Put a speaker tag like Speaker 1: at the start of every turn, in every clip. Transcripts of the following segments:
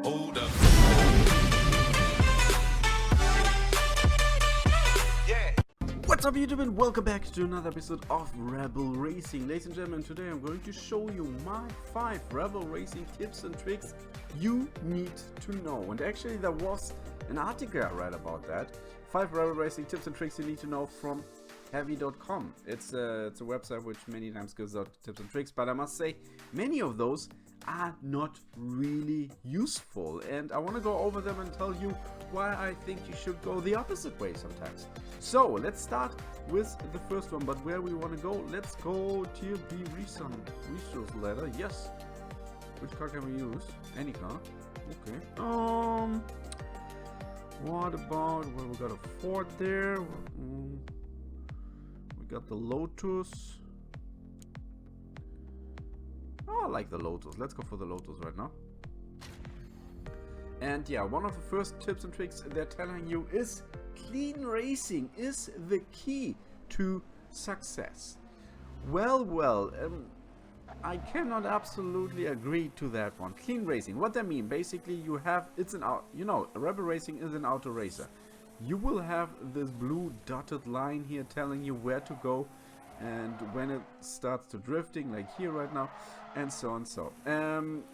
Speaker 1: Hold up. Yeah.
Speaker 2: What's up YouTube and welcome back to another episode of Rebel Racing. Ladies and gentlemen, today I'm going to show you my 5 Rebel Racing tips and tricks you need to know. And actually there was an article I read about that. 5 Rebel Racing tips and tricks you need to know from heavy.com. It's a website which many times gives out tips and tricks, but I must say many of those are not really useful, and I want to go over them and tell you why I think you should go the opposite way sometimes. So let's start with the first one, but where we want to go, let's go to the resource ladder. Yes. Which car can we use? Any car. Okay. What about, well, we got a Ford there. We got the Lotus. Oh, I like the Lotus. Let's go for the Lotus right now. And yeah, one of the first tips and tricks they're telling you is clean racing is the key to success. Well, I cannot absolutely agree to that one. Clean racing, what that mean? Basically, you have, it's an out, you know, Rebel Racing is an auto racer. You will have this blue dotted line here telling you where to go and when it starts to drifting, like here right now, and so on. So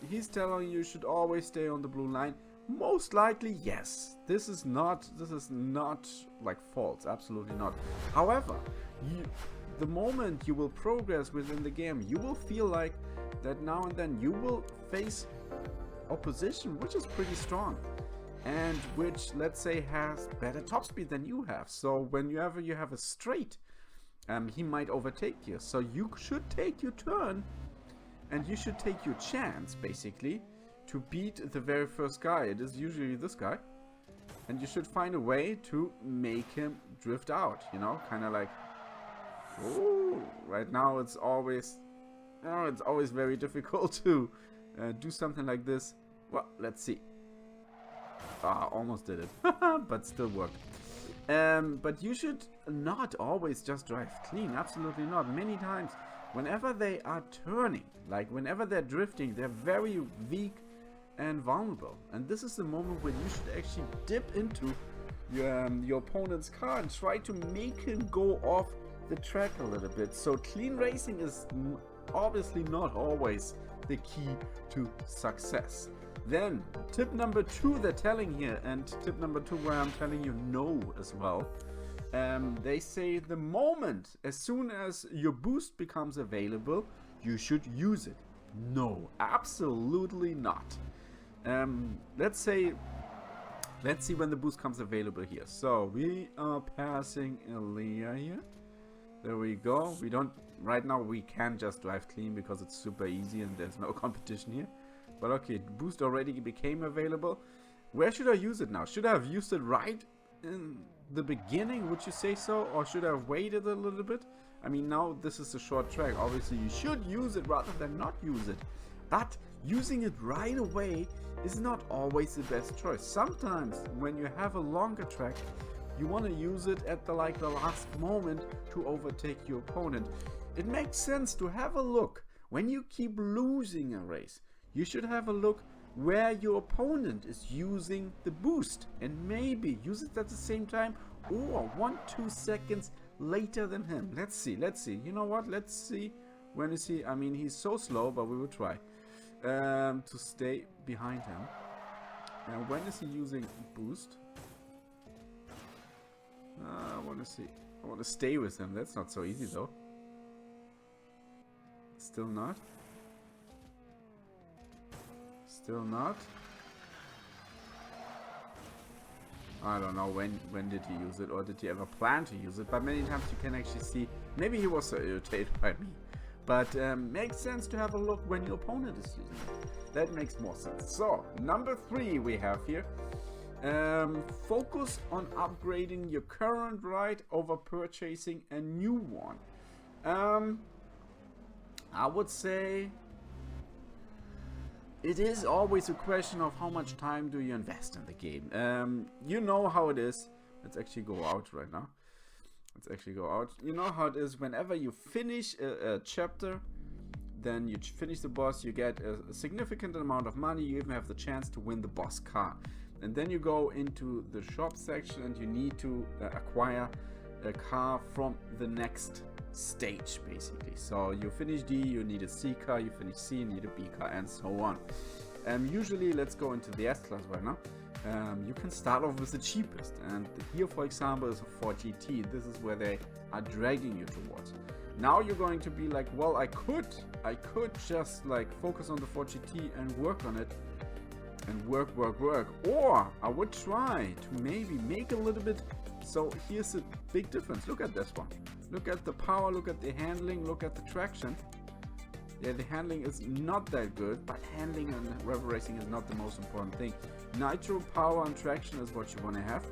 Speaker 2: he's telling you should always stay on the blue line. Most likely, yes. This is not like false, absolutely not. However, the moment you will progress within the game, you will feel like that now and then you will face opposition which is pretty strong and which, let's say, has better top speed than you have. So whenever you have a straight, he might overtake you. So you should take your turn and you should take your chance, basically, to beat the very first guy. It is usually this guy. And you should find a way to make him drift out, you know, kind of like, ooh, right now it's always very difficult to do something like this. Well, let's see. Almost did it, but still worked. But you should not always just drive clean, absolutely not. Many times, whenever they are turning, like whenever they're drifting, they're very weak and vulnerable. And this is the moment when you should actually dip into your opponent's car and try to make him go off the track a little bit. So clean racing is obviously not always the key to success. Then tip number 2 they're telling here, and tip number 2 where I'm telling you no as well. They say the moment, as soon as your boost becomes available, you should use it. No, absolutely not. Let's see when the boost comes available here. So we are passing Elia here. There we go. We don't, right now we can just drive clean because it's super easy and there's no competition here. But okay, boost already became available. Where should I use it now? Should I have used it right in the beginning, would you say so? Or should I have waited a little bit? I mean, now this is a short track. Obviously, you should use it rather than not use it. But using it right away is not always the best choice. Sometimes when you have a longer track, you want to use it at the last moment to overtake your opponent. It makes sense to have a look when you keep losing a race. You should have a look where your opponent is using the boost and maybe use it at the same time or 1-2 seconds later than him. Let's see. You know what? Let's see. When is he? I mean, he's so slow, but we will try to stay behind him. And when is he using boost? I want to see. I want to stay with him. That's not so easy though. Still not. Still not. I don't know when did he use it, or did he ever plan to use it, but many times you can actually see maybe he was so irritated by me. But makes sense to have a look when your opponent is using it. That makes more sense. So number 3 we have here. Focus on upgrading your current ride over purchasing a new one. I would say it is always a question of how much time do you invest in the game. You know how it is. Let's actually go out right now. You know how it is whenever you finish a chapter, then you finish the boss, you get a significant amount of money, you even have the chance to win the boss car. And then you go into the shop section and you need to acquire a car from the next stage, basically. So you finish D, you need a C car, you finish C, you need a B car, and so on. Usually, let's go into the S class right now. You can start off with the cheapest, and here, for example, is a Ford GT. This is where they are dragging you towards. Now you're going to be like, well, I could just like focus on the Ford GT and work on it, and work, or I would try to maybe make a little bit. So here's a big difference. Look at this one. Look at the power, look at the handling, look at the traction. Yeah, the handling is not that good, but handling and rev racing is not the most important thing. Nitro, power, and traction is what you want to have.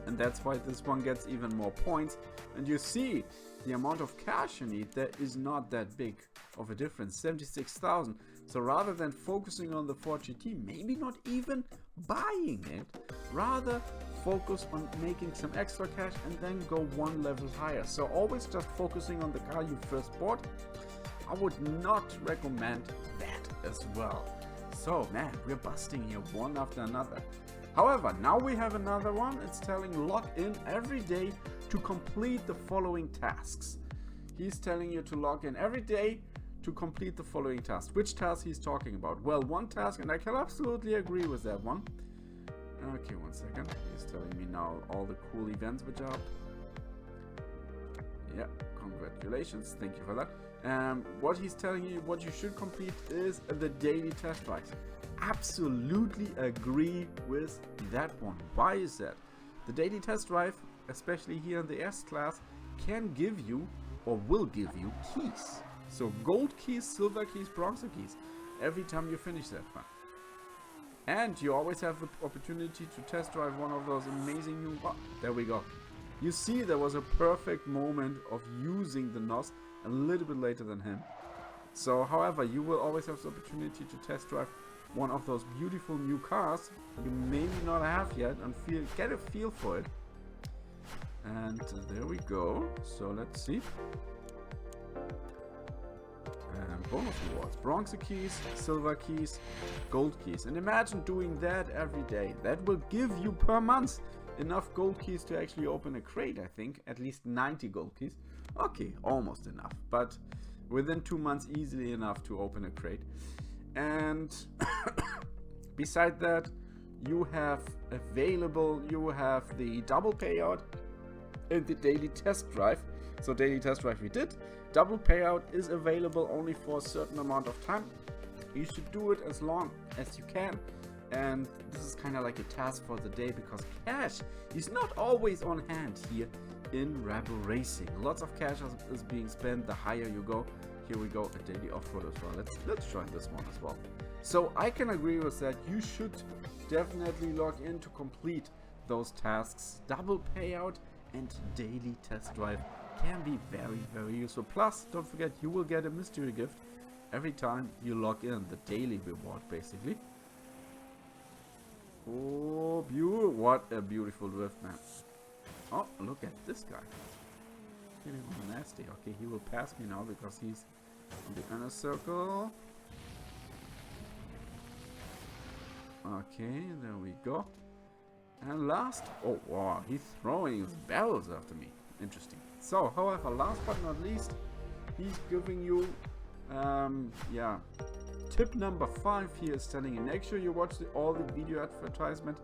Speaker 2: And that's why this one gets even more points. And you see, the amount of cash you need, there is not that big of a difference, 76,000. So rather than focusing on the Ford GT, maybe not even buying it, rather focus on making some extra cash and then go one level higher. So always just focusing on the car you first bought. I would not recommend that as well. So man, we're busting here one after another. However, now we have another one. It's telling log in every day to complete the following tasks. He's telling you to log in every day to complete the following tasks. Which task he's talking about? Well, one task, and I can absolutely agree with that one. Okay, one second. He's telling me now all the cool events which are up. Yeah, congratulations. Thank you for that. What he's telling you, what you should complete is the daily test drives. Absolutely agree with that one. Why is that? The daily test drive, especially here in the S class, can give you or will give you keys. So gold keys, silver keys, bronze keys every time you finish that one. And you always have the opportunity to test drive one of those amazing new... Oh, there we go. You see, there was a perfect moment of using the NOS a little bit later than him. So, however, you will always have the opportunity to test drive one of those beautiful new cars you maybe not have yet and get a feel for it. And there we go. So let's see. And bonus rewards: bronze keys, silver keys, gold keys. And imagine doing that every day. That will give you per month enough gold keys to actually open a crate. I think at least 90 gold keys. Okay, almost enough, but within 2 months easily enough to open a crate. And beside that, you have the double payout and the daily test drive. So daily test drive we did. Double payout is available only for a certain amount of time. You should do it as long as you can. And this is kind of like a task for the day, because cash is not always on hand here in Rebel Racing. Lots of cash is being spent the higher you go. Here we go, a daily off-road as well. Let's join this one as well. So I can agree with that. You should definitely log in to complete those tasks. Double payout and daily test drive can be very, very useful. Plus, don't forget, you will get a mystery gift every time you log in. The daily reward, basically. Oh, what a beautiful drift, man. Oh, look at this guy. Getting all nasty. Okay, he will pass me now because he's in the inner circle. Okay, there we go. And last, oh wow, he's throwing his barrels after me. Interesting. So, however, last but not least, he's giving you, tip number 5 here is telling you, make sure you watch all the video advertisement,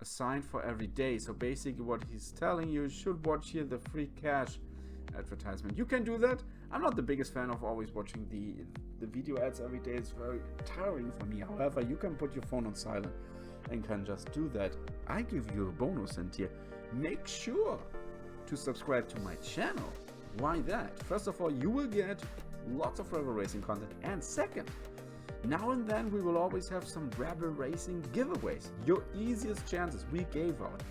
Speaker 2: assigned for every day. So basically what he's telling you, should watch here the free cash advertisement. You can do that. I'm not the biggest fan of always watching the video ads every day. It's very tiring for me. However, you can put your phone on silent and can just do that. I give you a bonus hint here. Make sure to subscribe to my channel. Why that? First of all, you will get lots of Rebel Racing content, and second, now and then we will always have some Rebel Racing giveaways. Your easiest chances, we gave out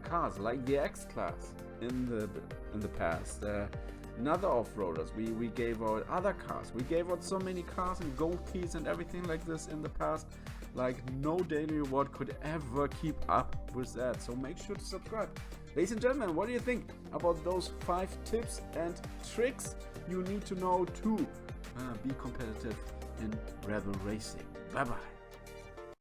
Speaker 2: cars like the X Class in the past, another off-roaders. We gave out other cars. We gave out so many cars and gold keys and everything like this in the past. Like no daily reward could ever keep up with that. So make sure to subscribe. Ladies and gentlemen, what do you think about those 5 tips and tricks you need to know to be competitive in Rebel Racing? Bye bye.